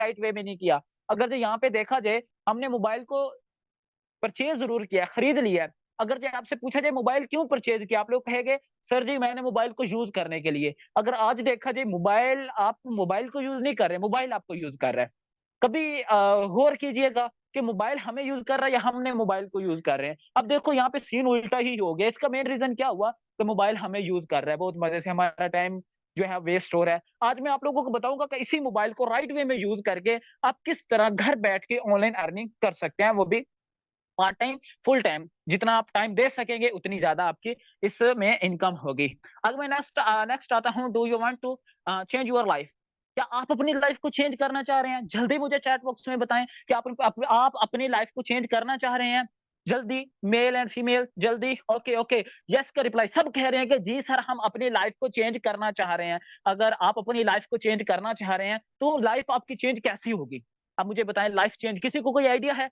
Right way में नहीं किया। अगर जो यहाँ पे देखा जाए, हमने मोबाइल को परचेज़ ज़रूर किया है, खरीद लिया है। अगर जो आपसे पूछा जाए मोबाइल क्यों परचेज़ किया? आप लोग कहेंगे सर जी मैंने मोबाइल को यूज़ करने के लिए। अगर आज देखा जाए मोबाइल आप मोबाइल को यूज़ नहीं कर रहे, मोबाइल आपको यूज़ कर रहा है। कभी गौर कीजिएगा कि मोबाइल हमें यूज़ कर रहा है या हमने मोबाइल को यूज़ कर रहे हैं। अब देखो यहाँ पे सीन उल्टा ही हो गया। इसका मेन रीज़न क्या हुआ? कि मोबाइल हमें यूज़ कर रहा है, बहुत मज़े से हमारा टाइम जो है वेस्ट हो रहा है। आज मैं आप लोगों को बताऊँगा कि इसी मोबाइल को राइट वे में यूज़ करके आप किस तरह घर बैठ के ऑनलाइन अर्निंग कर सकते हैं, वो भी पार्ट टाइम, फुल टाइम, जितना आप टाइम दे सकेंगे उतनी ज़्यादा आपकी इसमें इनकम होगी। अब मैं नेक्स्ट आता हूँ, do you want to change your life? क्या आप अपनी लाइफ को चेंज करना चाह रहे हैं? जल्दी मुझे चैट बॉक्स में बताएँ कि आप अपनी लाइफ को चेंज करना चाह रहे हैं? जल्दी, मेल एंड फीमेल जल्दी, ओके, ओके, येस का रिप्लाई सब कह रहे हैं कि जी सर हम अपनी लाइफ को चेंज करना चाह रहे हैं। अगर आप अपनी लाइफ को चेंज करना चाह रहे हैं, तो लाइफ आपकी चेंज कैसी होगी? अब मुझे बताएँ लाइफ चेंज किसी को कोई आइडिया है?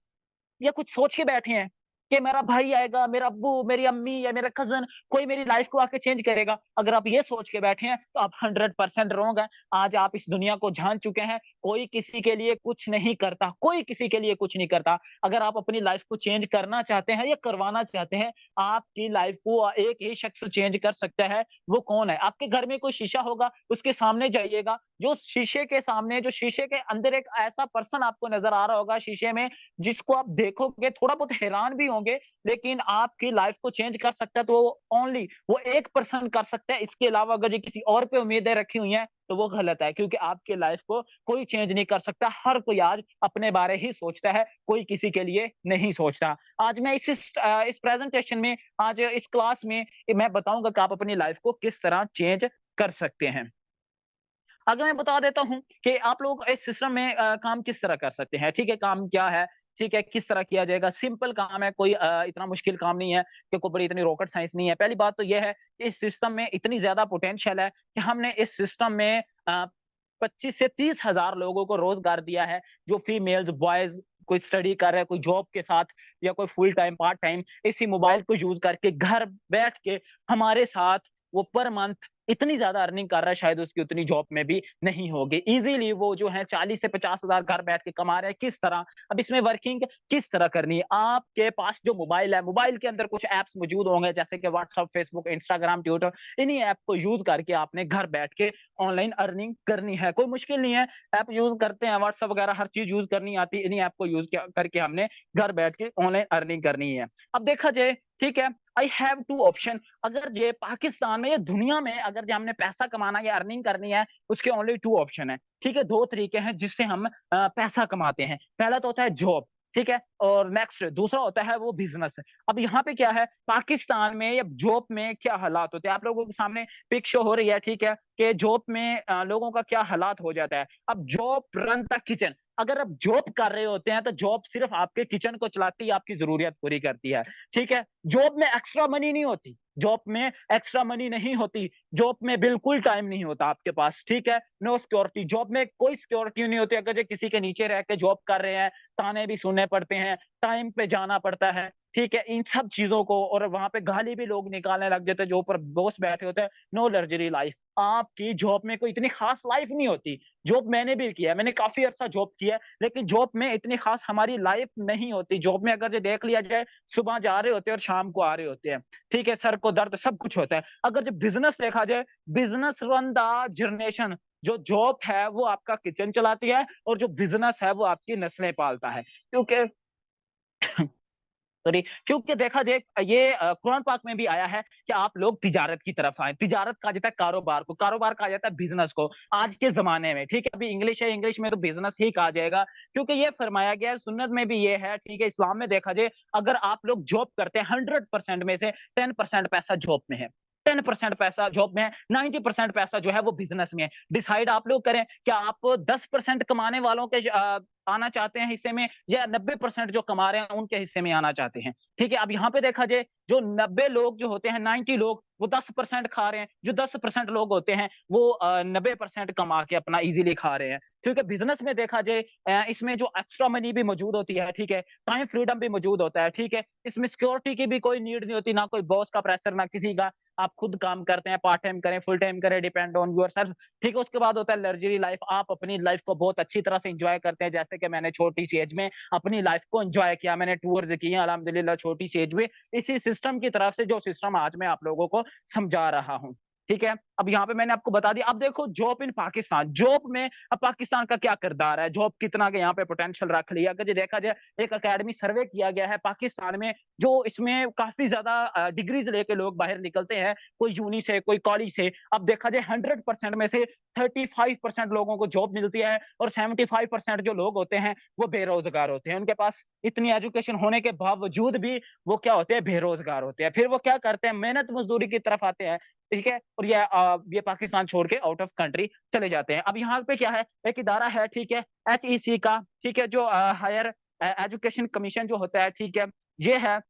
या कुछ सोच के बैठे हैं कि मेरा भाई आएगा, मेरा अब्बू, मेरी अम्मी या मेरा कज़न कोई मेरी लाइफ़ को आके चेंज करेगा। अगर आप ये सोच के बैठे हैं, तो आप 100% रॉन्ग हैं। आज आप इस दुनिया को जान चुके हैं, कोई किसी के लिए कुछ नहीं करता, कोई किसी के लिए कुछ नहीं करता। अगर आप अपनी लाइफ़ को चेंज करना चाहते हैं या करवाना चाहते हैं, आपकी लाइफ़ को एक ही शख्स चेंज कर सकता है, वो कौन है? आपके घर में कोई शीशा होगा, उसके सामने जाइएगा, जो शीशे के सामने जो शीशे के अंदर एक ऐसा पर्सन आपको नज़र आ रहा होगा शीशे में जिसको आप देखोगे थोड़ा बहुत हैरान भी होंगे, लेकिन आपकी लाइफ को चेंज कर सकता है तो वो ओनली वो एक पर्सन कर सकता है। इसके अलावा अगर ये किसी और पे उम्मीदें रखी हुई हैं, तो वो गलत है क्योंकि आपकी लाइफ को कोई चेंज नहीं कर सकता। हर कोई आज अपने बारे ही सोचता है, कोई किसी के लिए नहीं सोचता। आज मैं इस प्रेज़ेंटेशन में, आज इस क्लास में मैं बताऊँगा कि आप अपनी लाइफ को किस तरह चेंज कर सकते हैं। अगर मैं बता देता हूँ कि आप लोग इस सिस्टम में काम किस तरह कर सकते हैं, ठीक है? काम क्या है, ठीक है? किस तरह किया जाएगा? सिंपल काम है, कोई इतना मुश्किल काम नहीं है कि कोई बड़ी इतनी रॉकेट साइंस नहीं है। पहली बात तो ये है, कि इस सिस्टम में इतनी ज़्यादा पोटेंशियल है कि हमने इस सिस्टम में 25 से 30 हज़ार लोगों को रोज़गार दिया है, जो फीमेल्स, बॉयज़ कोई स्टडी कर रहा है, कोई जॉब के साथ या कोई फुल टाइम, पार्ट टाइम इसी मोबाइल को यूज़ करके घर बैठ के हमारे साथ वो पर मंथ इतनी ज़्यादा अर्निंग कर रहा है, शायद उसकी उतनी जॉब में भी नहीं होगी। ईज़िली वो जो है 40 से 50 हज़ार घर बैठ के कमा रहे हैं, किस तरह? अब इसमें वर्किंग किस तरह करनी है? आपके पास जो मोबाइल है, मोबाइल के अंदर कुछ ऐप्स मौजूद होंगे जैसे कि व्हाट्सएप, फेसबुक, इंस्टाग्राम, ट्विटर, इन्हीं ऐप को यूज़ करके आपने घर बैठ के ऑनलाइन अर्निंग करनी है। कोई मुश्किल नहीं है, ऐप यूज़ करते हैं, व्हाट्सएप वगैरह हर चीज़ यूज़ करनी आती है, इन्हीं ऐप को यूज़ किया करके हमने घर बैठ के ऑनलाइन अर्निंग करनी है। अब देखा जाए, ठीक है, आई हैव 2 ऑप्शन। अगर ये पाकिस्तान में या दुनिया में अगर जो हमने पैसा कमाना या अर्निंग करनी है, उसके ओनली 2 ऑप्शन है, ठीक है? 2 तरीके हैं जिससे हम पैसा कमाते हैं। पहला तो होता है जॉब, ठीक है? और नेक्स्ट दूसरा होता है वो बिज़नेस। अब यहाँ पे क्या है, पाकिस्तान में या जॉब में क्या हालात होते हैं, आप लोगों के सामने पिक शो हो रही है, ठीक है? कि जॉब में लोगों का क्या हालात हो जाता है। अब जॉब रन द किचन, अगर आप जॉब कर रहे होते हैं, तो जॉब सिर्फ़ आपके किचन को चलाती है, आपकी ज़रूरियत पूरी करती है, ठीक है? जॉब में एक्स्ट्रा मनी नहीं होती, जॉब में एक्स्ट्रा मनी नहीं होती, जॉब में बिल्कुल टाइम नहीं होता आपके पास, ठीक है? नो सिक्योरिटी, जॉब में कोई सिक्योरिटी नहीं होती, अगर जो किसी के नीचे रह के जॉब कर रहे हैं, ताने भी सुनने पड़ते हैं, टाइम पे जाना पड़ता है, ठीक है? इन सब चीज़ों को और वहाँ पे गाली भी लोग निकालने लग जाते हैं, जो ऊपर बॉस बैठे होते हैं, नो लग्ज़री लाइफ़। आपकी जॉब में कोई इतनी ख़ास लाइफ़ नहीं होती, जॉब मैंने भी किया है, मैंने काफ़ी अर्सा जॉब किया है, लेकिन जॉब में इतनी ख़ास हमारी लाइफ़ नहीं होती, जॉब में अगर जो देख लिया जाए, सुबह जा रहे होते हैं और शाम को आ रहे होते हैं, ठीक है? सर को दर्द सब कुछ होता है। अगर जो बिज़नेस देखा जाए, बिज़नेस रन द जनरेशन, जो जॉब है वो आपका किचन चलाती है और जो बिज़नेस है वो आपकी नस्लें पालता है। क्योंकि सॉरी, क्योंकि देखा जाए ये कुरान पाक में भी आया है कि आप लोग तिजारत की तरफ आएँ। तिजारत कहा जाता है कारोबार को, कारोबार कहा जाता है बिज़नेस को, आज के ज़माने में, ठीक है? अभी इंग्लिश है, इंग्लिश में तो बिज़नेस ही कहा जाएगा क्योंकि ये फरमाया गया है, सुन्नत में भी ये है, ठीक है? इस्लाम में देखा जाए, अगर आप लोग जॉब करते हैं 100% में से 10% पैसा जॉब में है। 10% पैसा जॉब में है, 90% पैसा जो है वो बिज़नेस में है। डिसाइड आप लोग करें, क्या आप 10% कमाने वालों के आना चाहते हैं हिस्से में या 90% जो कमा रहे हैं उनके हिस्से में आना चाहते हैं। ठीक है, अब यहाँ पे देखा जाए जो 90 लोग जो होते हैं 90 लोग वो 10% खा रहे हैं, जो 10% लोग होते हैं वो 90% कमा के अपना इज़िली खा रहे हैं। ठीक है, बिज़नेस में देखा जाए इसमें जो एक्स्ट्रा मनी भी मौजूद होती है, ठीक है, टाइम फ्रीडम भी मौजूद होता है, ठीक है, इसमें सिक्योरिटी की भी कोई नीड नहीं होती, ना कोई बॉस का प्रेशर, ना किसी का। आप खुद काम करते हैं, पार्ट टाइम करें, फुल टाइम करें, डिपेंड ऑन योरसेल्फ, ठीक है? उसके बाद होता है लग्ज़री लाइफ़, आप अपनी लाइफ़ को बहुत अच्छी तरह से एन्जॉय करते हैं, जैसे कि मैंने छोटी-सी एज में अपनी लाइफ़ को एन्जॉय किया, मैंने टूर्स किए अल्हम्दुलिल्लाह छोटी-सी एज में, इसी सिस्टम की तरफ से जो सिस्टम आज मैं आप लोगों को समझा रहा हूँ, ठीक है? अब यहाँ पे मैंने आपको बता दिया, अब देखो जॉब इन पाकिस्तान, जॉब में अब पाकिस्तान का क्या किरदार है, जॉब कितना के यहाँ पे पोटेंशियल रख लिया, अगर ये देखा जाए एक एकेडमी सर्वे किया गया है पाकिस्तान में, जो इसमें काफ़ी ज़्यादा डिग्रीज़ लेके लोग बाहर निकलते हैं, कोई यूनी से, कोई कॉलेज से। अब देखा जाए 100% में से 35% लोगों को जॉब मिलती है और 75% जो लोग होते हैं, वो बेरोज़गार होते हैं। उनके पास इतनी एजुकेशन होने के बावजूद भी वो क्या होते हैं, बेरोज़गार होते हैं। फिर वो क्या करते हैं, मेहनत मज़दूरी की तरफ आते हैं, ठीक है? और ये पाकिस्तान छोड़ के आउट ऑफ कंट्री चले जाते हैं। अब यहाँ पे क्या है, एक इदारा है, ठीक है? एचईसी का, ठीक है? जो हायर एजुकेशन कमीशन जो होता है, ठीक है? ये है।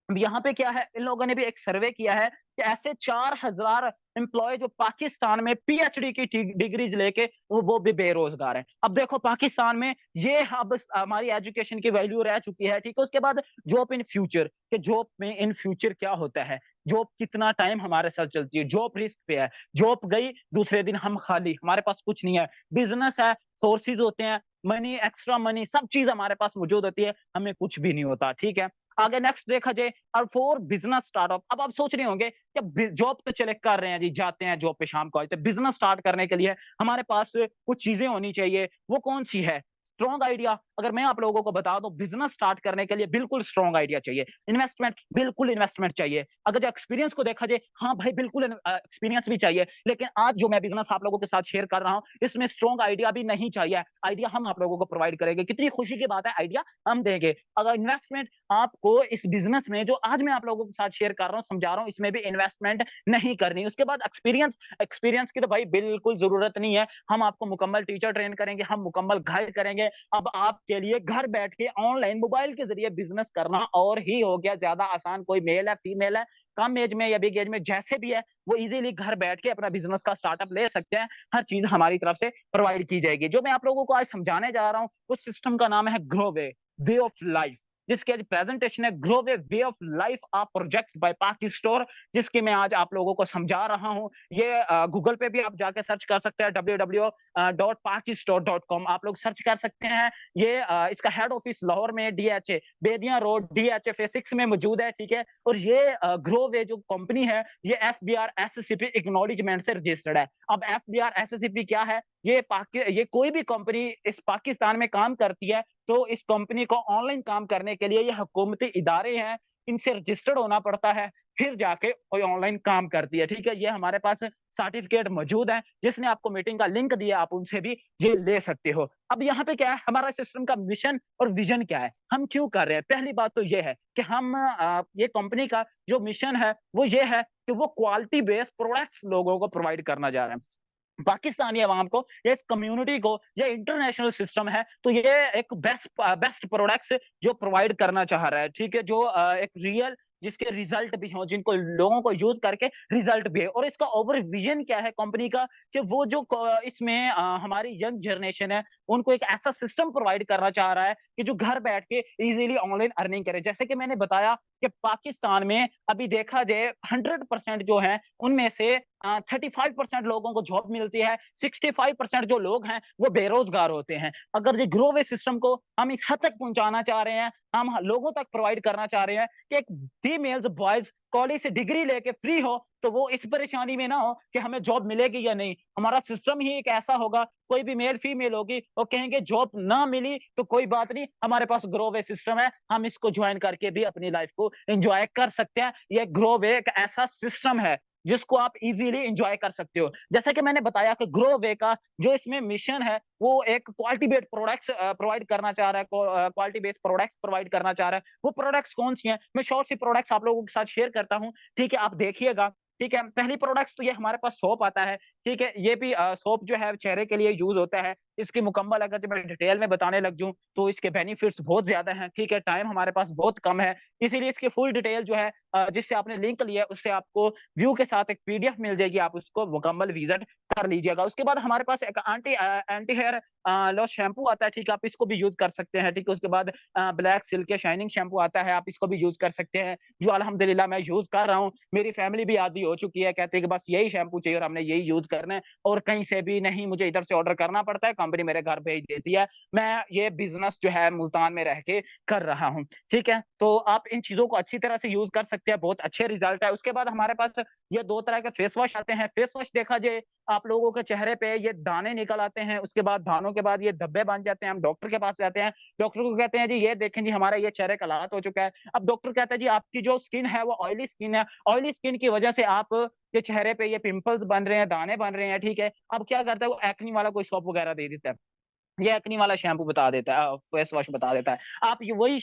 अब यहाँ पे क्या है, इन लोगों ने भी एक सर्वे किया है कि ऐसे 4000 एम्प्लॉयी जो पाकिस्तान में पीएचडी की डिग्रीज लेके वो भी बेरोजगार हैं। अब देखो पाकिस्तान में ये अब हमारी एजुकेशन की वैल्यू रह चुकी है, ठीक है? उसके बाद जॉब इन फ्यूचर, कि जॉब में इन फ्यूचर क्या होता है, जॉब कितना टाइम हमारे साथ चलती है, जॉब रिस्क पे है, जॉब गई दूसरे दिन हम खाली, हमारे पास कुछ नहीं है, बिजनेस है, सोर्सेज होते हैं, मनी, एक्स्ट्रा मनी, सब चीज हमारे पास मौजूद होती है, हमें कुछ भी नहीं होता, ठीक है? आगे नेक्स्ट देखा जाए, और फॉर बिजनेस स्टार्टअप, अब आप सोच रहे होंगे कि जॉब तो चले कर रहे हैं जी, जाते हैं जॉब पे शाम को आते हैं, बिजनेस स्टार्ट करने के लिए हमारे पास कुछ चीजें होनी चाहिए, वो कौन सी है? Strong idea. अगर मैं आप लोगों को बता दूं, बिजनेस स्टार्ट करने के लिए बिल्कुल स्ट्रॉन्ग आइडिया चाहिए, इन्वेस्टमेंट, बिल्कुल इन्वेस्टमेंट चाहिए, अगर जो एक्सपीरियंस को देखा जाए, हाँ भाई बिल्कुल एक्सपीरियंस भी चाहिए, लेकिन आज जो मैं बिजनेस आप लोगों के साथ शेयर कर रहा हूं, इसमें स्ट्रॉन्ग आइडिया भी नहीं चाहिए, आइडिया हम आप लोगों को प्रोवाइड करेंगे, कितनी खुशी की बात है, आइडिया हम देंगे। अगर इन्वेस्टमेंट आपको इस बिजनेस में जो आज मैं आप लोगों के साथ शेयर कर रहा हूँ, समझा रहा हूँ, इसमें भी इन्वेस्टमेंट नहीं करनी। उसके बाद एक्सपीरियंस, एक्सपीरियंस की तो भाई बिल्कुल जरूरत नहीं है, हम आपको मुकम्मल टीचर ट्रेन करेंगे, हम मुकम्मल गाइड करेंगे। अब आपके लिए घर बैठ के ऑनलाइन मोबाइल के जरिए बिजनेस करना और ही हो गया ज्यादा आसान, कोई मेल है, फीमेल है, कम एज में या बिग एज में, जैसे भी है, वो इजीली घर बैठ के अपना बिजनेस का स्टार्टअप ले सकते हैं, हर चीज हमारी तरफ से प्रोवाइड की जाएगी। जो मैं आप लोगों को आज समझाने जा रहा हूँ, उस सिस्टम का नाम है grow way, way of life, जिसकी आज प्रेजेंटेशन है grow way of life, a project by पाकि स्टोर, जिसकी मैं आज आप लोगों को समझा रहा हूं। ये गूगल पे भी आप जाके सर्च कर सकते हैं, www.pakistore.com, आप लोग सर्च कर सकते हैं। ये इसका हेड ऑफिस लाहौर में डीएचए बेदिया रोड डीएचए फेज 6 में मौजूद है, ठीक है? और ये ग्रो वे जो कंपनी है, ये एफबीआर एससीपी एक्नॉलेजमेंट से रजिस्टर्ड है। अब एफबीआर एससीपी क्या है? ये कोई भी कंपनी इस पाकिस्तान में काम करती है, तो इस कंपनी को ऑनलाइन काम करने के लिए ये हुकूमती इदारे हैं, इनसे रजिस्टर्ड होना पड़ता है, फिर जाके कोई ऑनलाइन काम करती है, ठीक है? ये हमारे पास सर्टिफिकेट मौजूद है, जिसने आपको मीटिंग का लिंक दिया, आप उनसे भी ये ले सकते हो। अब यहाँ पे क्या है, हमारा सिस्टम का मिशन और विजन क्या है, हम क्यों कर रहे हैं? पहली बात तो ये है कि हम ये कंपनी का जो मिशन है वो ये है कि वो क्वालिटी बेस्ड प्रोडक्ट्स लोगों को प्रोवाइड करना जा रहे हैं, पाकिस्तानी अवाम को, या इस कम्युनिटी को, या इंटरनेशनल सिस्टम है, तो ये एक बेस्ट प्रोडक्ट्स जो प्रोवाइड करना चाह रहा है, ठीक है? जो एक रियल, जिसके रिजल्ट भी हों, जिनको लोगों को यूज करके रिजल्ट भी है। और इसका ओवर विजन क्या है कंपनी का, कि वो जो इसमें हमारी यंग जनरेशन है, उनको एक ऐसा सिस्टम प्रोवाइड करना चाह रहा है कि जो घर बैठ के इजीली ऑनलाइन अर्निंग करे। जैसे कि मैंने बताया कि पाकिस्तान में अभी देखा जाए 100% जो है, उनमें से 35% लोगों को जॉब मिलती है, 65% जो लोग हैं वो बेरोजगार होते हैं। अगर ये ग्रो वे सिस्टम को हम इस हद तक पहुंचाना चाह रहे हैं, हम लोगों तक प्रोवाइड करना चाह रहे हैं कि एक फीमेल्स बॉयज कॉलेज से डिग्री लेके फ्री हो, तो वो इस परेशानी में ना हो कि हमें जॉब मिलेगी या नहीं। हमारा सिस्टम ही एक ऐसा होगा, कोई भी मेल फीमेल होगी, वो कहेंगे जॉब ना मिली तो कोई बात नहीं, हमारे पास ग्रो वे सिस्टम है, हम इसको ज्वाइन करके भी अपनी लाइफ को एंजॉय कर सकते हैं। ये ग्रो वे एक ऐसा सिस्टम है जिसको आप इजीली एंजॉय कर सकते हो। जैसा कि मैंने बताया कि ग्रो वे का जो इसमें मिशन है, वो एक क्वालिटी बेस्ड प्रोडक्ट्स प्रोवाइड करना चाह रहा है, क्वालिटी बेस्ड प्रोडक्ट्स प्रोवाइड करना चाह रहा है। वो प्रोडक्ट्स कौन सी हैं, मैं शॉर्ट सी प्रोडक्ट्स आप लोगों के साथ शेयर करता हूँ, ठीक है? आप देखिएगा, ठीक है? पहली प्रोडक्ट्स तो ये हमारे पास सोप आता है, ठीक है? ये भी सोप जो है चेहरे के लिए यूज होता है। इसकी मुकम्मल अगर जो मैं डिटेल में बताने लग जाऊं, तो इसके बेनिफिट्स बहुत ज्यादा हैं, ठीक है? टाइम हमारे पास बहुत कम है, इसीलिए इसकी फुल डिटेल जो है, जिससे आपने लिंक लिया है, उससे आपको व्यू के साथ एक पीडीएफ मिल जाएगी, आप उसको मुकम्मल विजिट कर लीजिएगा। उसके बाद हमारे पास एक एंटी हेयर लॉस शैम्पू आता है, ठीक है? आप इसको भी यूज कर सकते हैं, ठीक है? उसके बाद ब्लैक सिल्क के शाइनिंग शैम्पू आता है, आप इसको भी यूज कर सकते हैं, जो अल्हम्दुलिल्लाह मैं यूज कर रहा हूँ, मेरी फैमिली भी आदी हो चुकी है, कहते हैं कि बस यही शैम्पू चाहिए और हमने यही यूज़ करना है और कहीं से भी नहीं मुझे इधर से ऑर्डर करना पड़ता है, कंपनी मेरे घर भेज देती है। मैं ये बिज़नेस जो है मुल्तान में रह के कर रहा हूँ, ठीक है? तो आप इन चीज़ों को अच्छी तरह से यूज़ कर सकते हैं, बहुत अच्छे रिज़ल्ट है। उसके बाद हमारे पास ये 2 तरह के फेस वॉश आते हैं। फेस वॉश देखा जाए आप लोगों के चेहरे पे ये दाने निकल आते हैं, उसके बाद दानों के बाद ये धब्बे बन जाते हैं, हम डॉक्टर के पास जाते हैं, डॉक्टर को कहते हैं जी ये देखें जी हमारा ये चेहरे का हालात हो चुका है। अब डॉक्टर कहता है जी आपकी जो स्किन है वो ऑयली स्किन है, ऑयली स्किन की वजह से आप ये चेहरे पे ये पिंपल्स बन रहे हैं, दाने बन रहे हैं, ठीक है? अब क्या करता है वो एक्ने वाला कोई सोप वगैरह दे देता है। ये एक्नी वाला शैम्पू बता देता है फेस वॉश बता देता है। आप ये वही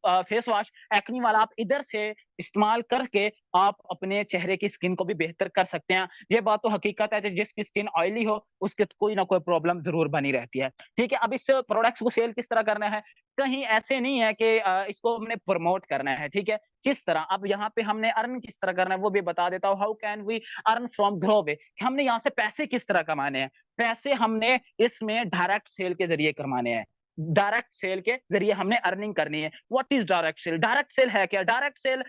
फेस वॉश एक्नी वाला आप इधर से इस्तेमाल करके आप अपने चेहरे की स्किन को भी बेहतर कर सकते हैं। ये बात तो हकीकत है कि जिसकी स्किन ऑयली हो, उसके तो कोई ना कोई प्रॉब्लम ज़रूर बनी रहती है। ठीक है? अब इस प्रोडक्ट्स को सेल किस तरह करना है? कहीं ऐसे नहीं है कि इसको हमने प्रमोट करना है, ठीक है? किस तरह? अब यहाँ पे हमने अर्न किस तरह करना है वो भी बता देता हूँ। How can we earn from Groww? हमने यहाँ से पैसे किस तरह कमाने हैं? पैसे हमने इसमें डायरेक्ट सेल के ज़रिए कमाने हैं। डायरेक्ट सेल के ज़रिए हमने अर्निंग करनी है। What is direct sale? Direct sale है क्या? Direct sale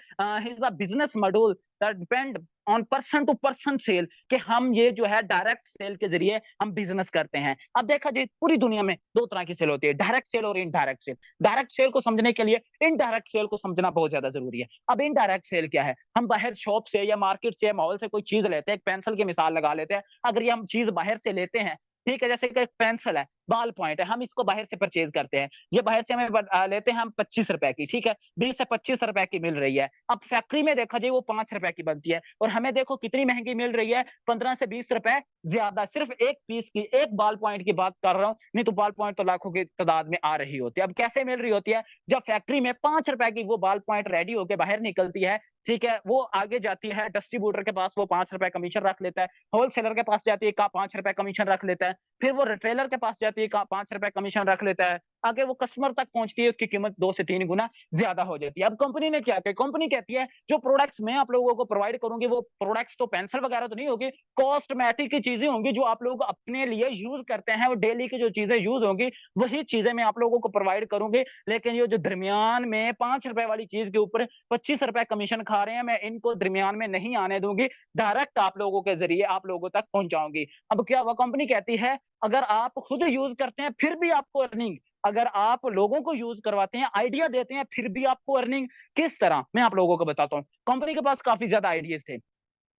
is a business module that depend on person to person sale कि हम ये जो है डायरेक्ट सेल के ज़रिए हम बिज़नेस करते हैं। अब देखा जाए पूरी दुनिया में 2 तरह की सेल होती है, डायरेक्ट सेल और इनडायरेक्ट सेल। डायरेक्ट सेल को समझने के लिए इनडायरेक्ट सेल को समझना बहुत ज़्यादा ज़रूरी है। अब इनडायरेक्ट सेल क्या है? हम बाहर शॉप से या मार्केट से या मॉल से कोई चीज़ लेते हैं, एक पेंसिल की मिसाल लगा लेते हैं। अगर ये हम चीज़ बाहर से लेते हैं, ठीक है, जैसे कि एक पेंसिल है, बॉल पॉइंट है, हम इसको बाहर से परचेज़ करते हैं। ये बाहर से हमें लेते हैं हम ₹25 की, ठीक है? 20 से ₹25 की मिल रही है। अब फैक्ट्री में देखा जाए वो ₹5 की बनती है और हमें देखो कितनी महँगी मिल रही है, 15 से ₹20 ज़्यादा सिर्फ़ 1 पीस की, 1 बॉल पॉइंट की बात कर रहा हूँ, नहीं तो बॉल पॉइंट तो लाखों की तादाद में आ रही होती है। अब कैसे मिल रही होती है? जब फैक्ट्री में ₹5 की वो बॉल पॉइंट रेडी होके बाहर निकलती है, ठीक है? वो आगे जाती है डिस्ट्रीब्यूटर के पास, वो ₹5 कमीशन रख लेता है, होलसेलर के पास जाती है, का ₹5 कमीशन रख लेता है, फिर वो रिटेलर के पास जाती है, का ₹5 कमीशन रख लेता है, आगे वो कस्टमर तक पहुँचती है, उसकी कीमत 2 से 3 गुना ज़्यादा हो जाती है। अब कंपनी ने क्या किया? कंपनी कहती है, जो प्रोडक्ट्स मैं आप लोगों को प्रोवाइड करूँगी, वो प्रोडक्ट्स तो पेंसिल वगैरह तो नहीं होगी, कॉस्मेटिक की चीज़ें होंगी, जो आप लोग अपने लिए यूज़ करते हैं, वो डेली की जो चीज़ें यूज़ होंगी, वही चीज़ें मैं आप लोगों को प्रोवाइड करूँगी। लेकिन ये जो दरमियान में ₹5 वाली चीज़ के ऊपर ₹25 कमीशन खा रहे हैं, मैं इनको दरमियान में नहीं आने दूँगी, डायरेक्ट आप लोगों के ज़रिए आप लोगों तक पहुँचाऊँगी। अब क्या हुआ कंपनी कहती है, अगर आप खुद यूज़ करते हैं, फिर भी आपको अर्निंग, अगर आप लोगों को यूज़ करवाते हैं, आइडिया देते हैं, फिर भी आपको अर्निंग किस तरह? मैं आप लोगों को बताता हूँ। कंपनी के पास काफ़ी ज़्यादा आइडियाज़ थे।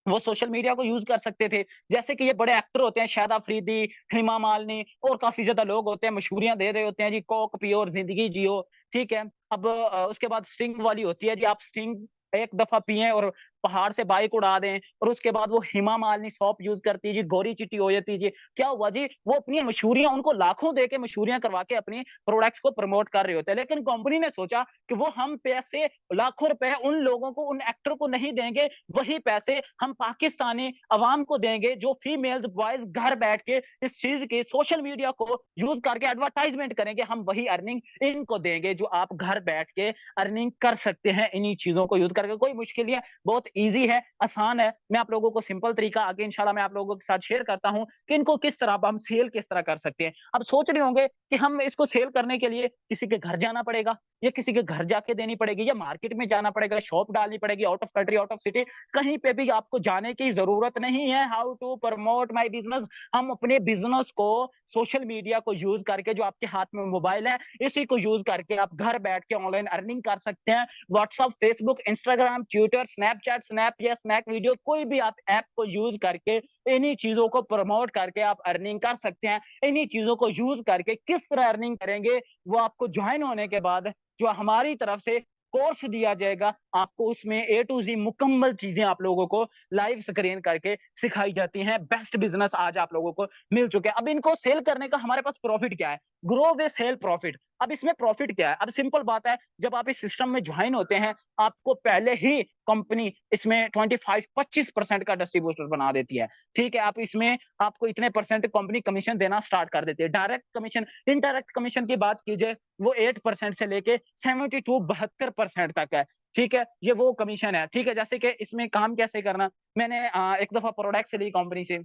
वो सोशल मीडिया को यूज़ कर सकते थे। जैसे कि ये बड़े एक्टर होते हैं, शाहिद अफरीदी, हेमा मालिनी और काफ़ी ज़्यादा लोग होते हैं, मशहूरियाँ दे रहे होते हैं जी, कोक पियो और ज़िंदगी जियो, ठीक है? अब उसके बाद स्टिंग वाली होती है जी, आप स्टिंग एक दफ़ा पिएँ और पहाड़ से बाइक उड़ा दें और उसके बाद वो हेमा मालिनी सोप यूज़ करती है जी, गोरी चिट्टी हो जाती है जी। क्या हुआ जी, वो अपनी मशहूरियाँ उनको लाखों दे के मशहूरियाँ करवा के अपनी प्रोडक्ट्स को प्रमोट कर रहे होते हैं। लेकिन कंपनी ने सोचा कि वो हम पैसे लाखों रुपए उन लोगों को, उन एक्टर को नहीं देंगे, वही पैसे हम पाकिस्तानी अवाम को देंगे जो फीमेल्स, बॉयज़ घर बैठ के इस चीज़ की सोशल मीडिया को यूज़ करके एडवर्टाइज़मेंट करेंगे, हम वही अर्निंग इनको देंगे जो आप घर बैठ के अर्निंग कर सकते हैं इन्हीं चीज़ों को यूज़ करके। कोई मुश्किल नहीं है, बहुत ईज़ी है, आसान है। मैं आप लोगों को सिंपल तरीका आगे इंशाल्लाह मैं आप लोगों के साथ शेयर करता हूँ कि इनको किस तरह अब हम सेल किस तरह कर सकते हैं। अब सोच रहे होंगे कि हम इसको सेल करने के लिए किसी के घर जाना पड़ेगा, या किसी के घर जाके देनी पड़ेगी, या मार्केट में जाना पड़ेगा, शॉप डालनी पड़ेगी, out of country, out of city, कहीं पे भी आपको जाने की ज़रूरत नहीं है। How to promote my business, हम अपने बिज़नेस को सोशल मीडिया को यूज़ करके, जो आपके हाथ में मोबाइल है, इसी को यूज़ करके आप घर बैठ के ऑनलाइन अर्निंग कर सकते हैं। WhatsApp, Facebook, Instagram, Twitter, Snapchat, snap या स्नैक वीडियो, कोई भी आप ऐप को यूज़ करके इन्हीं चीज़ों को प्रमोट करके आप अर्निंग कर सकते हैं। इन्हीं चीज़ों को यूज़ करके किस तरह अर्निंग करेंगे, वो आपको जॉइन होने के बाद जो हमारी तरफ से कोर्स दिया जाएगा, आपको उसमें ए टू ज़ेड मुकम्मल चीज़ें आप लोगों को लाइव स्क्रीन करके सिखाई जाती हैं। बेस्ट बिज़नेस आज आप लोगों को मिल चुके हैं। अब इनको सेल करने का हमारे पास प्रॉफिट क्या है? Grow with sale profit. अब इसमें प्रॉफिट क्या है? अब सिंपल बात है, जब आप इस सिस्टम में जॉइन होते हैं, आपको पहले ही कंपनी इसमें 25% का डिस्ट्रीब्यूटर बना देती है। ठीक है? आप इसमें आपको इतने परसेंट कंपनी कमीशन देना स्टार्ट कर देती है। डायरेक्ट कमीशन, इनडायरेक्ट कमीशन की बात कीजिए, वो 8% से लेके 72% तक है। ठीक है? ये वो कमीशन है। ठीक है? जैसे कि इसमें काम कैसे करना, मैंने एक दफ़ा प्रोडक्ट्स ली कंपनी से,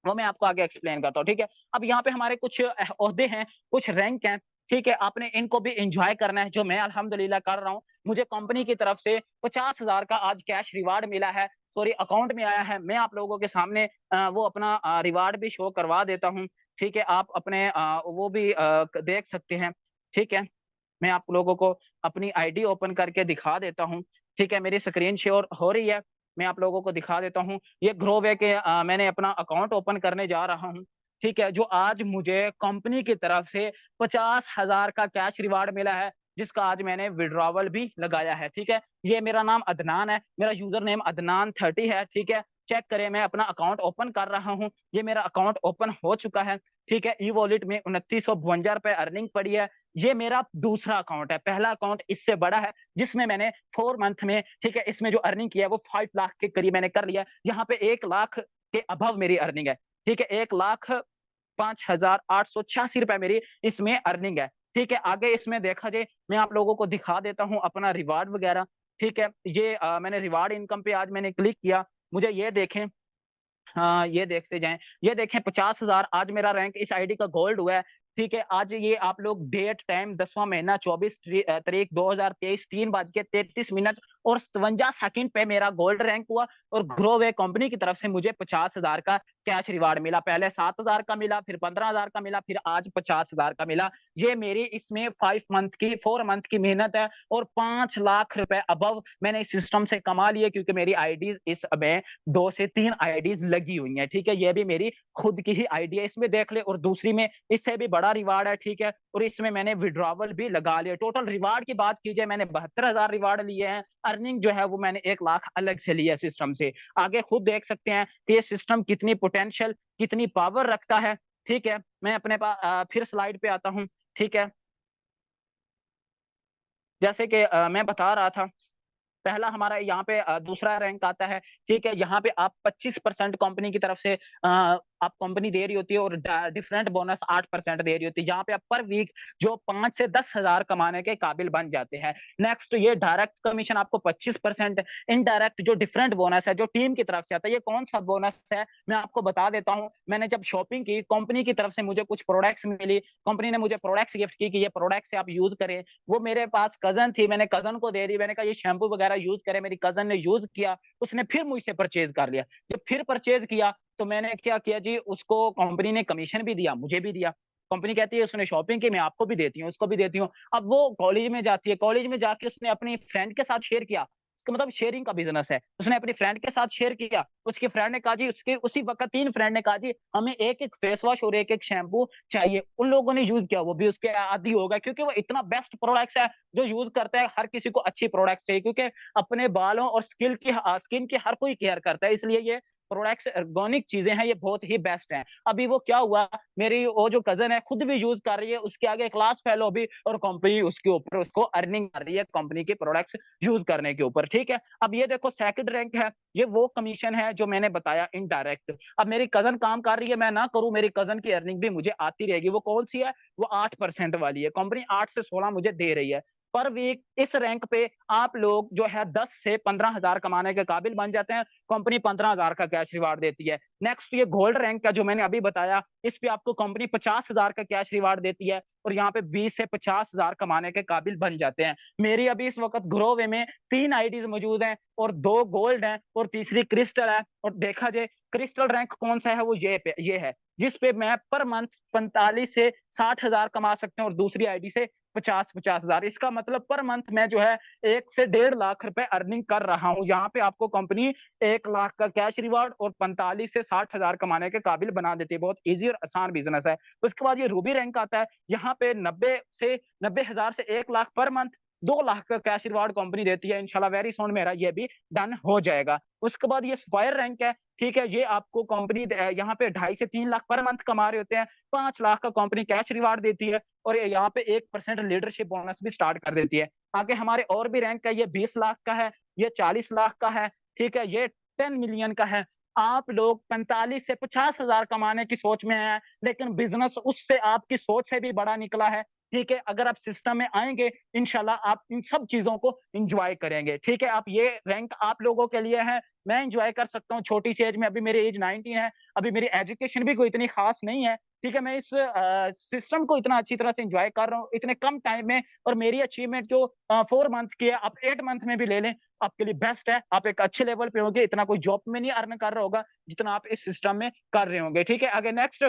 वो मैं आपको आगे एक्सप्लेन करता हूँ, ठीक है? अब यहाँ पे हमारे कुछ ओहदे हैं, कुछ रैंक हैं, ठीक है? आपने इनको भी एन्जॉय करना है, जो मैं अल्हम्दुलिल्लाह कर रहा हूँ। मुझे कंपनी की तरफ से 50,000 का आज कैश रिवार्ड मिला है। सॉरी अकाउंट में आया है, मैं आप लोगों के सामने वो अपना रिवार्ड भी शो करवा देता हूँ। ठीक है? आप अपने वो भी देख सकते हैं। ठीक है? मैं आप लोगों को अपनी आईडी ओपन करके दिखा देता हूँ। ठीक है? मेरी स्क्रीन शेयर हो रही है, मैं आप लोगों को दिखा देता हूँ। ये ग्रोवे के मैंने अपना अकाउंट ओपन करने जा रहा हूँ। ठीक है? जो आज मुझे कंपनी की तरफ से 50,000 का कैश रिवार्ड मिला है, जिसका आज मैंने विथड्रॉवल भी लगाया है। ठीक है? ये मेरा नाम अदनान है, मेरा यूज़र नेम अदनान 30 है। ठीक है? चेक करें, मैं अपना अकाउंट ओपन कर रहा हूँ। ये मेरा अकाउंट ओपन हो चुका है। ठीक है? ई-वॉलेट में ₹2952 अर्निंग पड़ी है। ये मेरा दूसरा अकाउंट है, पहला अकाउंट इससे बड़ा है, जिसमें मैंने 4 मंथ में, ठीक है, इसमें जो अर्निंग की है वो 5 लाख के करीब मैंने कर लिया है। यहाँ पे 1 लाख के अबव मेरी अर्निंग है। ठीक है? 1,05,886 मेरी इसमें अर्निंग है। ठीक है? आगे इसमें देखा जाए, मैं आप लोगों को दिखा देता हूँ अपना रिवार्ड वगैरह। ठीक है? ये मैंने रिवार्ड इनकम पे आज मैंने क्लिक किया, मुझे ये देखें, हाँ, ये देखते जाएँ। ये देखें 50,000 आज मेरा रैंक इस आईडी का गोल्ड हुआ है। ठीक है? आज ये आप लोग डेट, टाइम 10वाँ महीना 24 तारीख 2023 3 बज के 33 मिनट और 57 सेकंड पे मेरा गोल्ड रैंक हुआ और ग्रोवे कंपनी की तरफ से मुझे 50,000 का कैश रिवार्ड मिला। पहले 7,000 का मिला, फिर 15,000 का मिला, फिर आज 50,000 का मिला। ये मेरी इसमें 4 मंथ की मेहनत है और 5 लाख रुपए अबव मैंने इस सिस्टम से कमा लिए, क्योंकि मेरी आईडीज़ इसमें 2 से 3 आईडीज़ लगी हुई हैं, ठीक है? ये भी मेरी खुद की ही आईडी है, इसमें देख ले, और दूसरी में इससे भी बड़ा रिवार्ड है, ठीक है? और इसमें मैंने विथड्रॉवल भी लगा लिया। टोटल रिवार्ड की बात की जाए, मैंने 72,000 रिवार्ड लिए हैं। अर्निंग जो है वो मैंने 1 लाख अलग से ली है सिस्टम से। आगे खुद देख सकते हैं कि ये सिस्टम कितनी पोटेंशियल, कितनी पावर रखता है, ठीक है? मैं अपने फिर स्लाइड पे आता हूँ, ठीक है? जैसे कि मैं बता रहा था, पहला हमारा यहाँ पे दूसरा रैंक आता है, ठीक है? यहाँ पे आप 25% कंपनी की तरफ से आप कंपनी दे रही होती है और डिफरेंट बोनस 8% दे रही होती है। यहाँ पे आप पर वीक जो 5 से 10,000 कमाने के काबिल बन जाते हैं। नेक्स्ट, ये डायरेक्ट कमीशन आपको 25%, इनडायरेक्ट जो डिफरेंट बोनस है, जो टीम की तरफ से आता है, ये कौन-सा बोनस है, मैं आपको बता देता हूँ। मैंने जब शॉपिंग की, कंपनी की तरफ से मुझे कुछ प्रोडक्ट्स मिली, कंपनी ने मुझे प्रोडक्ट्स गिफ्ट की कि ये प्रोडक्ट्स आप यूज़ करें। वो मेरे पास कज़न थी, मैंने कज़न को दे दी, मैंने कहा ये शैम्पू वगैरह यूज़ करे, मेरी कज़न ने यूज़ किया, उसने फिर मुझसे परचेज़ कर लिया। जब फिर परचेज़ किया, तो मैंने क्या किया जी, उसको कंपनी ने कमीशन भी दिया, मुझे भी दिया। कंपनी कहती है उसने शॉपिंग की, मैं आपको भी देती हूँ, उसको भी देती हूँ। अब वो कॉलेज में जाती है, कॉलेज में जाके उसने अपनी फ्रेंड के साथ शेयर किया, इसका मतलब शेयरिंग का बिज़नेस है। उसने अपनी फ्रेंड के साथ शेयर किया, उसकी फ्रेंड ने कहा जी, उसके उसी वक़्त 3 फ्रेंड ने कहा जी, हमें 1-1 फेस वॉश और 1-1 शैम्पू चाहिए। उन लोगों ने यूज़ किया, वो भी उसके आदी हो गए, क्योंकि वो इतना बेस्ट प्रोडक्ट्स है, जो यूज़ करता है, हर किसी को अच्छी प्रोडक्ट्स चाहिए, क्योंकि अपने बालों और स्किन की हर कोई केयर करता है, इसलिए ये प्रोडक्ट्स ऑर्गेनिक चीज़ें हैं, ये बहुत ही बेस्ट हैं। अभी वो क्या हुआ, मेरी वो जो कज़न है खुद भी यूज़ कर रही है, उसके आगे क्लास फेलो भी, और कंपनी उसके ऊपर उसको अर्निंग कर रही है कंपनी के प्रोडक्ट्स यूज़ करने के ऊपर, ठीक है? अब ये देखो सेकंड रैंक है, ये वो कमीशन है जो मैंने बताया इनडायरेक्ट। अब मेरी कज़न काम कर रही है, मैं ना करूँ, मेरी कज़न की अर्निंग भी मुझे आती रहेगी, वो कौन-सी है? वो 8% वाली है, कंपनी 8 से 16 मुझे दे रही है। पर वीक इस रैंक पे आप लोग जो है 10 से 15,000 कमाने के काबिल बन जाते हैं, कंपनी 15,000 का कैश रिवार्ड देती है। नेक्स्ट, ये गोल्ड रैंक का जो मैंने अभी बताया, इस पे आपको कंपनी 50,000 का कैश रिवार्ड देती है और यहाँ पे 20 से 50,000 कमाने के काबिल बन जाते हैं। मेरी अभी इस वक़्त ग्रोवे में 3 आईडीज़ मौजूद हैं और 2 गोल्ड हैं और तीसरी क्रिस्टल है, और देखा जाए क्रिस्टल रैंक कौन-सा है, वो ये है, जिस पे मैं पर मंथ 45 से 60,000 कमा सकते हैं और दूसरी आईडी से 50-50,000। इसका मतलब पर मंथ मैं जो है 1 से 1.5 लाख रुपए अर्निंग कर रहा हूँ। यहाँ पे आपको कंपनी 1 लाख का कैश रिवार्ड और 45 से 60,000 कमाने के काबिल बना देती है। बहुत ईज़ी और आसान बिज़नेस है। उसके बाद ये रूबी रैंक आता है। यहाँ पे 90,000 से 1 लाख पर मंथ, 2 लाख का कैश रिवार्ड कंपनी देती है। इंशाल्लाह वेरी सून मेरा ये भी डन हो जाएगा। उसके बाद ये स्क्वायर रैंक है, ठीक है? ये आपको कंपनी यहाँ पे 2.5 से 3 लाख पर मंथ कमा रहे होते हैं, 5 लाख का कंपनी कैश रिवार्ड देती है और ये यहाँ पे 1% लीडरशिप बोनस भी स्टार्ट कर देती है। आगे हमारे और भी रैंक है, ये 20 लाख का है, ये 40 लाख का है, ठीक है? ये 10 मिलियन का है। आप लोग 45 से 50,000 कमाने की सोच में हैं, लेकिन बिज़नेस उससे आपकी सोच से भी बड़ा निकला है, ठीक है? अगर आप सिस्टम में आएँगे, इंशाल्लाह आप इन सब चीज़ों को एन्जॉय करेंगे, ठीक है? आप ये रैंक आप लोगों के लिए है, मैं एन्जॉय कर सकता हूँ छोटी सी एज में, अभी मेरी एज 19 है, अभी मेरी एजुकेशन भी कोई इतनी ख़ास नहीं है, ठीक है, मैं इस सिस्टम को इतना अच्छी तरह से एन्जॉय कर रहा हूँ, इतने कम टाइम में, और मेरी अचीवमेंट जो 4 मंथ की है, आप 8 मंथ में भी ले लें, आपके लिए बेस्ट है। आप एक अच्छे लेवल पे होंगे, इतना कोई जॉब में नहीं अर्न कर रहा होगा, जितना आप इस सिस्टम में कर रहे होंगे, ठीक है? आगे नेक्स्ट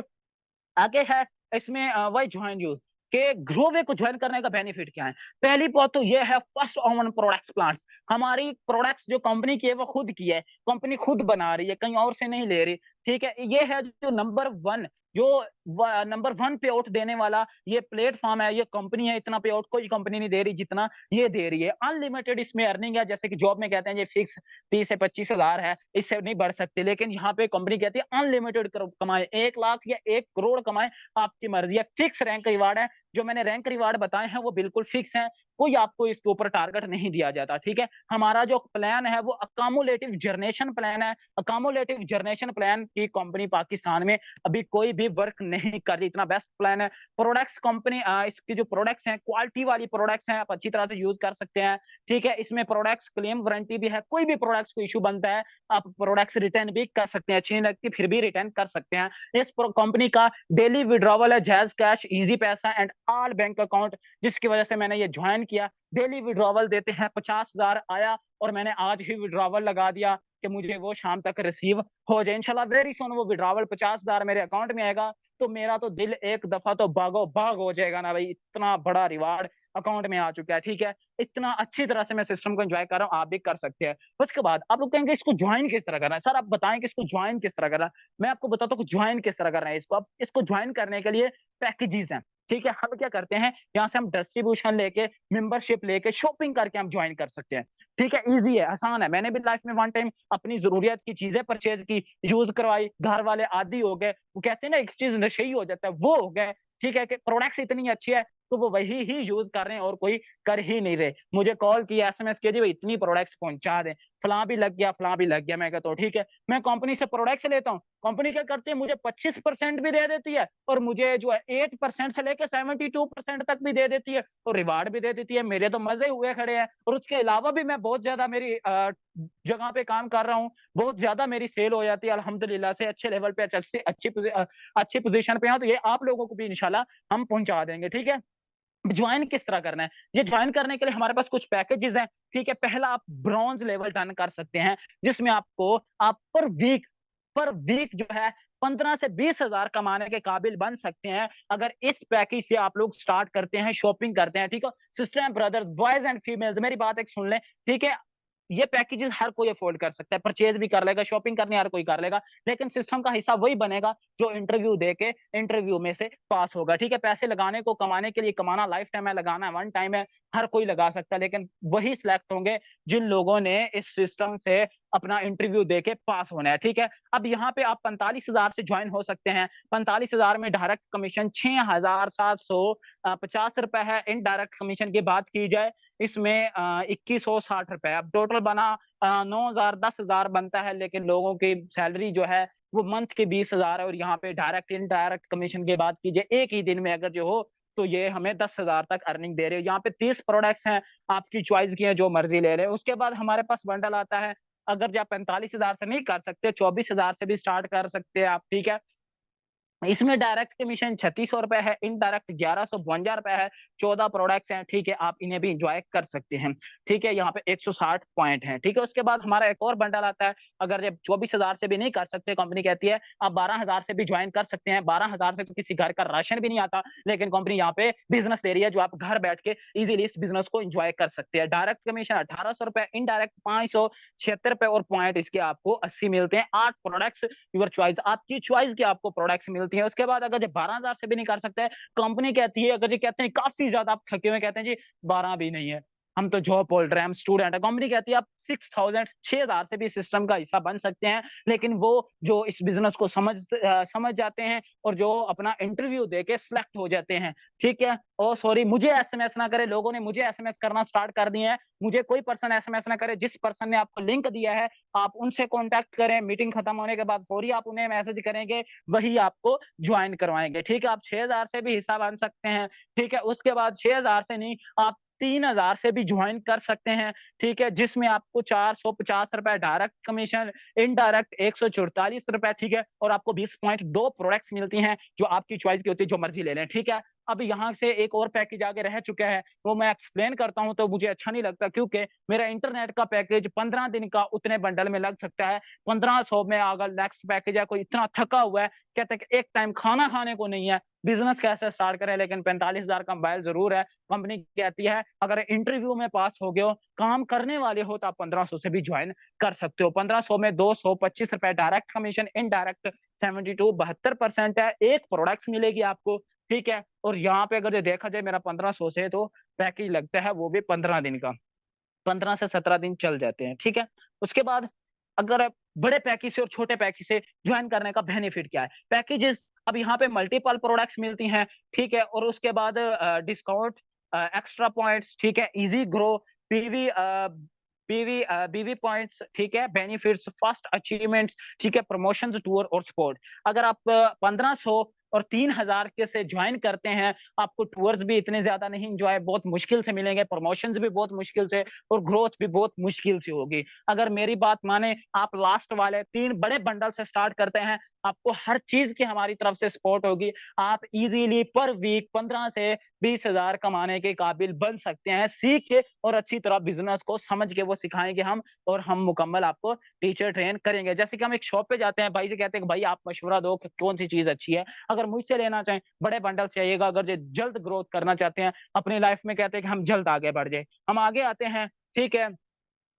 आगे है इसमें व्हाई जॉइन यू के ग्रोवे को ज्वाइन करने का बेनिफिट क्या है? पहली बात तो ये है फर्स्ट ओवन प्रोडक्ट्स प्लांट्स। हमारी प्रोडक्ट्स जो कंपनी की है वो खुद की है, कंपनी खुद बना रही है, कहीं और से नहीं ले रही, ठीक है? ये है जो नंबर 1 जो नंबर 1 पे आउट देने वाला ये प्लेटफॉर्म है, ये कंपनी है, इतना पे आउट कोई कंपनी नहीं दे रही जितना ये दे रही है। अनलिमिटेड इसमें अर्निंग है, जैसे कि जॉब में कहते हैं ये फिक्स 30 से 25 हज़ार है, इससे नहीं बढ़ सकती, लेकिन यहाँ पे कंपनी कहती है अनलिमिटेड कमाए, 1 लाख या 1 करोड़ कमाए, आपकी मर्जी है। फिक्स रैंक रिवार्ड है, जो मैंने रैंक रिवार्ड बताए हैं वो बिल्कुल फिक्स हैं, कोई आपको इसके ऊपर टारगेट नहीं दिया जाता, ठीक है? हमारा जो प्लान है वो अकोमोलेटिव जनरेशन प्लान है। अकोमोलेटिव जनरेशन प्लान की कंपनी पाकिस्तान में अभी कोई भी वर्क नहीं कर रही, इतना बेस्ट प्लान है। प्रोडक्ट्स कंपनी इसकी जो प्रोडक्ट्स हैं क्वालिटी वाली प्रोडक्ट्स हैं, आप अच्छी तरह से यूज कर सकते हैं, ठीक है? इसमें प्रोडक्ट्स क्लेम वारंटी भी है, कोई भी प्रोडक्ट्स को इश्यू बनता है, आप प्रोडक्ट्स रिटर्न भी कर सकते हैं, अच्छी नहीं लगती फिर भी रिटर्न कर सकते हैं। इस कंपनी का डेली विड्रॉवल है जैज़ कैश, इजी पैसा एंड ऑल बैंक अकाउंट, जिसकी वजह से मैंने ये ज्वाइन किया। डेली विड्रॉवल देते हैं, 50,000 आया और मैंने आज ही विड्रॉवल लगा दिया कि मुझे वो शाम तक रिसीव हो जाए। इंशाल्लाह वेरी सून वो विड्रॉवल 50,000 मेरे अकाउंट में आएगा, तो मेरा तो दिल एक दफा तो बागो-बाग हो जाएगा ना भाई, इतना बड़ा रिवार्ड अकाउंट में आ चुका है, ठीक है? इतना अच्छी तरह से मैं सिस्टम को एन्जॉय कर रहा हूँ, आप भी कर सकते हैं। उसके बाद आप लोग कहेंगे इसको ज्वाइन किस तरह करना है? सर आप बताएँ कि इसको ज्वाइन किस तरह करना है? मैं आपको बताता हूँ कि ज्वाइन किस तरह करना है इसको। अब इसको ज्वाइन करने के लिए पैकेजेज़ हैं, ठीक है? हम क्या करते हैं, यहाँ से हम डिस्ट्रीब्यूशन लेके, मेंबरशिप लेके, शॉपिंग करके हम ज्वाइन कर सकते हैं, ठीक है? ईज़ी है, आसान है। मैंने भी लाइफ में वन टाइम अपनी ज़रूरियत की चीज़ें परचेज़ की, यूज़ करवाई, घर वाले आदी हो गए। वो कहते हैं ना एक चीज़ नशे ही हो जाता है, वो हो गए, ठीक है? कि प्रोडक्ट्स इतनी अच्छी है, तो वो वही ही यूज़ कर रहे हैं और कोई कर ही नहीं रहे। मुझे कॉल किया, एसएमएस किया, जी भाई इतनी प्रोडक्ट्स पहुँचा दें, फलाँ भी लग गया, फलाँ भी लग गया। मैं कहता हूँ ठीक है, मैं कंपनी से प्रोडक्ट्स लेता हूँ, कंपनी क्या करती है मुझे 25% भी दे देती है और मुझे जो है 8% से लेके 72% तक भी दे देती है और रिवार्ड भी दे देती है। मेरे तो मज़े हुए खड़े हैं और उसके अलावा भी मैं बहुत ज़्यादा मेरी जगह पे काम कर रहा हूँ, बहुत ज़्यादा मेरी सेल हो जाती है अल्हम्दुलिल्लाह से, अच्छे लेवल पे अच्छी पोज़ीशन पे हूँ, तो ये आप लोगों को भी इंशाल्लाह हम पहुँचा देंगे, ठीक है? ज्वाइन किस तरह करना है? ये ज्वाइन करने के लिए हमारे पास कुछ पैकेजेज़ हैं, ठीक है? पहला आप ब्रॉन्ज लेवल डन कर सकते हैं, जिसमें आप पर वीक जो है 15 से 20,000 कमाने के काबिल बन सकते हैं, अगर इस पैकेज से आप लोग स्टार्ट करते हैं, शॉपिंग करते हैं, ठीक है? Sister and brothers, boys and females मेरी बात एक सुन लें, ठीक है? ये पैकेजेज़ हर कोई अफ़ोर्ड कर सकता है, परचेज़ भी कर लेगा, शॉपिंग करनी हर कोई कर लेगा, लेकिन सिस्टम का हिस्सा वही बनेगा जो इंटरव्यू दे के इंटरव्यू में से पास होगा, ठीक है? पैसे लगाने को, कमाने के लिए कमाना लाइफ टाइम है, लगाना वन टाइम है, हर कोई लगा सकता है, लेकिन वही सिलेक्ट होंगे जिन लोगों ने इस सिस्टम से अपना इंटरव्यू दे के पास होना है, ठीक है? अब यहाँ पे आप 45,000 से जॉइन हो सकते हैं, 45,000 में डायरेक्ट कमीशन 6,750 ₹50 है, इनडायरेक्ट कमीशन की बात की जाए इसमें 2160 रुपए, अब टोटल बना 9,000 10,000 बनता है, लेकिन लोगों की सैलरी जो है वो मंथ की 20,000 है और यहाँ पे डायरेक्ट इनडायरेक्ट कमीशन की बात कीजिए एक ही दिन में अगर जो हो तो ये हमें 10,000 तक अर्निंग दे रही है। यहाँ पे 30 प्रोडक्ट्स हैं, आपकी चॉइस की है जो मर्ज़ी ले लें। उसके बाद हमारे पास बंडल आता है, अगर जो आप 45,000 से नहीं कर सकते, 24,000 से भी स्टार्ट कर सकते हैं आप, ठीक है? इसमें डायरेक्ट कमीशन ₹3600 है, इनडायरेक्ट ₹1152 है, 14 प्रोडक्ट्स हैं, ठीक है? आप इन्हें भी एन्जॉय कर सकते हैं, ठीक है? यहाँ पे 160 पॉइंट हैं, ठीक है? उसके बाद हमारा एक और बंडल आता है, अगर जब 24,000 से भी नहीं कर सकते, कंपनी कहती है आप 12,000 से भी जॉइन कर सकते हैं, 12,000 से तो किसी घर का राशन भी नहीं आता, लेकिन कंपनी यहाँ पे बिज़नेस दे रही है, जो आप घर बैठ के इज़िली इस बिज़नेस को एन्जॉय कर सकते हैं। डायरेक्ट कमीशन ₹1800, इनडायरेक्ट ₹576 और पॉइंट इसके आपको 80 मिलते हैं, 8 प्रोडक्ट्स योर चॉइस, आपकी चॉइस की आपको प्रोडक्ट्स मिलती हैं। उसके बाद अगर जो 12,000 से भी नहीं कर सकते, कंपनी कहती है अगर ये कहते हैं काफ़ी ज़्यादा आप थके हुए कहते हैं जी 12 भी नहीं है, हम तो जॉब होल्डर हैं, हम स्टूडेंट हैं। कंपनी कहती है आप 6,000 6,000 से भी सिस्टम का हिस्सा बन सकते हैं, लेकिन वो जो इस बिज़नेस को समझ जाते हैं और जो अपना इंटरव्यू देके सिलेक्ट हो जाते हैं, ठीक है? ओह सॉरी मुझे एसएमएस ना करें, लोगों ने मुझे एसएमएस करना स्टार्ट कर दिए हैं, मुझे कोई पर्सन एसएमएस ना करे, जिस पर्सन ने आपको लिंक दिया है, आप उनसे कॉन्टैक्ट करें, मीटिंग खत्म होने के बाद फौरी आप उन्हें मैसेज करेंगे, वही आपको जॉइन करवाएँगे, ठीक है? आप 6,000 से भी हिस्सा बन सकते हैं, ठीक है? उसके बाद 6,000 से नहीं, आप 3000 से भी ज्वाइन कर सकते हैं, ठीक है? जिसमें आपको ₹450 डायरेक्ट कमीशन, इनडायरेक्ट ₹144, ठीक है? और आपको 20.2 प्रोडक्ट्स मिलती हैं, जो आपकी चॉइस की होती है, जो मर्ज़ी ले लें, ठीक है? अब यहाँ से एक और पैकेज आगे रह चुका है, वो मैं एक्सप्लेन करता हूँ तो मुझे अच्छा नहीं लगता, क्योंकि मेरा इंटरनेट का पैकेज 15 दिन का उतने बंडल में लग सकता है। 1500 में अगर नेक्स्ट पैकेज है, कोई इतना थका हुआ है, कहता है कि एक टाइम खाना खाने को नहीं है, बिज़नेस कैसे स्टार्ट करें, लेकिन 45,000 का मोबाइल ज़रूर है। कंपनी कहती है अगर इंटरव्यू में पास हो गए हो, काम करने वाले हो, तो आप 1500 से भी जॉइन कर सकते हो। 1500 में ₹225 डायरेक्ट कमीशन, इनडायरेक्ट 72 72% है। एक प्रोडक्ट्स मिलेगी आपको, ठीक है? और यहाँ पे अगर जो देखा जाए, मेरा 1500 से तो पैकेज लगता है, वो भी 15 दिन का। 15 से 17 दिन चल जाते हैं, ठीक है? उसके बाद अगर आप बड़े पैकेज से और छोटे पैकेज से जॉइन करने का बेनिफिट क्या है? पैकेजेज़ अब यहाँ पे मल्टीपल प्रोडक्ट्स मिलती हैं, ठीक है? और उसके बाद डिस्काउंट, एक्स्ट्रा पॉइंट्स, ठीक है? ईज़ी ग्रो, पीवी बीवी पॉइंट्स, ठीक है? बेनिफिट्स, फास्ट अचीवमेंट्स, ठीक है? प्रमोशंस, टूर और सपोर्ट। अगर आप 1500 और 3000 के से जॉइन करते हैं, आपको टूर्स भी इतने ज़्यादा नहीं एन्जॉय बहुत मुश्किल से मिलेंगे, प्रमोशंस भी बहुत मुश्किल से, और ग्रोथ भी बहुत मुश्किल से होगी। अगर मेरी बात माने, आप लास्ट वाले 3 बड़े बंडल से स्टार्ट करते हैं, आपको हर चीज़ की हमारी तरफ से सपोर्ट होगी। आप ईज़िली पर वीक 15 से 20,000 कमाने के काबिल बन सकते हैं। सीख के और अच्छी तरह बिज़नेस को समझ के वो सिखाएँगे हम, और हम मुकम्मल आपको टीचर ट्रेन करेंगे। जैसे कि हम एक शॉप पे जाते हैं, भाई से कहते हैं कि भाई आप मशवरा दो कि कौन-सी चीज़ अच्छी है। अगर मुझसे लेना चाहें, बड़े बंडल चाहिएगा, अगर जो जल्द ग्रोथ करना चाहते हैं, अपनी लाइफ़ में कहते हैं कि हम जल्द आगे बढ़ जाएँ। हम आगे आते हैं, ठीक है?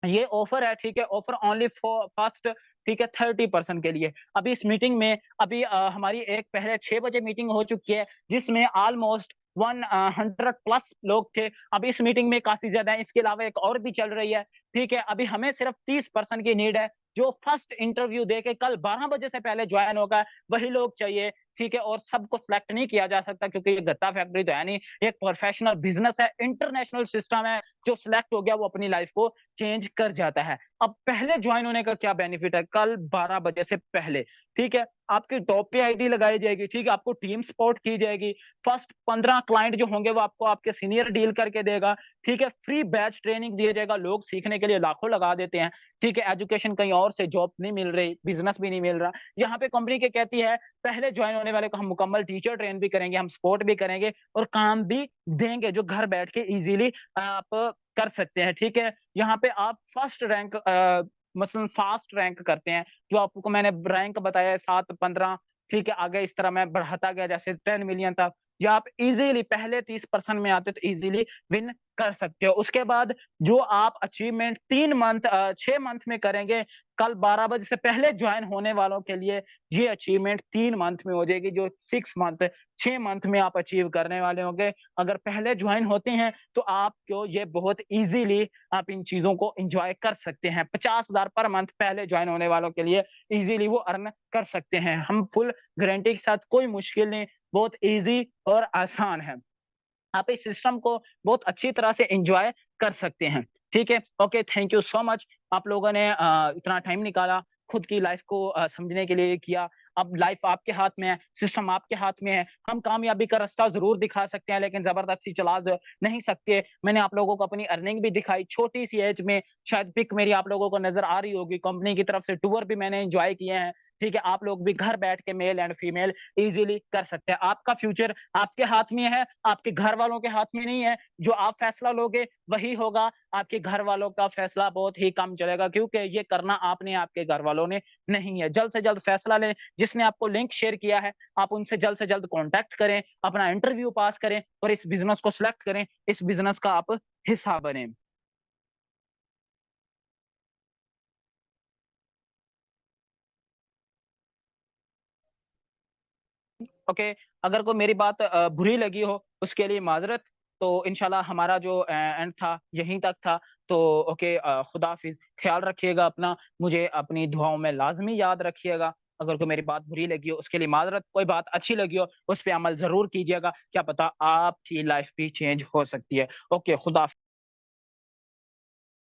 ये ऑफर है, ठीक है? ऑफर ओनली फॉर फर्स्ट, ठीक है? 30% के लिए। अभी इस मीटिंग में अभी हमारी एक पहले 6 बजे मीटिंग हो चुकी है, जिसमें ऑलमोस्ट 100 प्लस लोग थे। अब इस मीटिंग में काफ़ी ज़्यादा है, इसके अलावा एक और भी चल रही है, ठीक है? अभी हमें सिर्फ 30% की नीड है, जो फर्स्ट इंटरव्यू देके कल 12 बजे से पहले जॉइन होगा, वही लोग चाहिए, ठीक है? और सबको सिलेक्ट नहीं किया जा सकता, क्योंकि ये गत्ता फैक्ट्री तो है नहीं, ये एक प्रोफेशनल बिज़नेस है, इंटरनेशनल सिस्टम है, जो सिलेक्ट हो गया वो अपनी लाइफ़ को चेंज कर जाता है। अब पहले जॉइन होने का क्या बेनिफिट है? कल 12 बजे से पहले, ठीक है? आपकी टॉप पे आईडी लगाई जाएगी, ठीक है? आपको टीम सपोर्ट की जाएगी। फर्स्ट 15 क्लाइंट जो होंगे, वो आपको आपके सीनियर डील करके देगा, ठीक है? फ्री बैच ट्रेनिंग दिया जाएगा, लोग सीखने के लिए लाखों लगा देते हैं, ठीक है? एजुकेशन कहीं और से जॉब नहीं मिल रही, बिज़नेस भी नहीं मिल रहा। यहाँ पे कंपनी क्या कहती है, पहले जॉइन होने वाले को हम मुकम्मल टीचर ट्रेन भी करेंगे, हम सपोर्ट भी करेंगे और काम भी देंगे, जो घर बैठ के ईज़िली आप कर सकते हैं, ठीक है? यहाँ पे आप फर्स्ट रैंक मसलन फास्ट रैंक करते हैं, जो आपको मैंने रैंक बताया है 7, 15, ठीक है? आगे इस तरह मैं बढ़ाता गया, जैसे 10 मिलियन तक, या आप ईज़िली पहले 30% में आते तो ईज़िली विन कर सकते हो। उसके बाद जो आप अचीवमेंट 6 मंथ में करेंगे, कल 12 बजे से पहले जॉइन होने वालों के लिए ये अचीवमेंट 3 मंथ में हो जाएगी, जो 6 मंथ में आप अचीव करने वाले होंगे। अगर पहले जॉइन होते हैं, तो आपको ये बहुत ईज़िली आप इन चीज़ों को एन्जॉय कर सकते हैं। 50,000 पर मंथ पहले जॉइन होने वालों के लिए ईज़िली वो अर्न कर सकते हैं। हम फुल गारंटी के साथ, कोई मुश्किल नहीं, बहुत ईज़ी और आसान है। आप इस सिस्टम को बहुत अच्छी तरह से एन्जॉय कर सकते हैं। ठीक है? Okay, thank you so much. आप लोगों ने इतना टाइम निकाला, खुद की लाइफ़ को समझने के लिए किया। अब लाइफ़ आपके हाथ में है, सिस्टम आपके हाथ में है। हम कामयाबी का रास्ता ज़रूर दिखा सकते हैं, लेकिन ज़बरदस्ती चला नहीं सकते। मैंने आप लोगों को अपनी अर्निंग भी दिखाई, छोटी-सी एज में, शायद पिक मेरी आप लोगों को नज़र आ रही होगी। कंपनी की तरफ से टूर भी मैंने एन्जॉय किए हैं। ठीक है? आप लोग भी घर बैठ के मेल एंड फीमेल ईज़िली कर सकते हैं। आपका फ्यूचर आपके हाथ में है, आपके घर वालों के हाथ में नहीं है। जो आप फैसला लोगे वही होगा, आपके घर वालों का फैसला बहुत ही कम चलेगा, क्योंकि ये करना आपने, आपके घर वालों ने नहीं है। जल्द से जल्द फैसला लें, जिसने आपको लिंक शेयर किया है, आप उनसे जल्द से जल्द कॉन्टैक्ट करें, अपना इंटरव्यू पास करें और इस बिज़नेस को सिलेक्ट करें, इस बिज़नेस का आप हिस्सा बनें। ओके, अगर कोई मेरी बात बुरी लगी हो, उसके लिए माज़रत। तो इंशाल्लाह हमारा जो एंड था, यहीं तक था। तो ओके, खुदा हाफ़िज़। ख़्याल रखिएगा अपना, मुझे अपनी दुआओं में लाज़मी याद रखिएगा। अगर कोई मेरी बात बुरी लगी हो, उसके लिए माज़रत। कोई बात अच्छी लगी हो, उस पे अमल ज़रूर कीजिएगा। क्या पता आपकी लाइफ़ भी चेंज हो सकती है। ओके, खुदा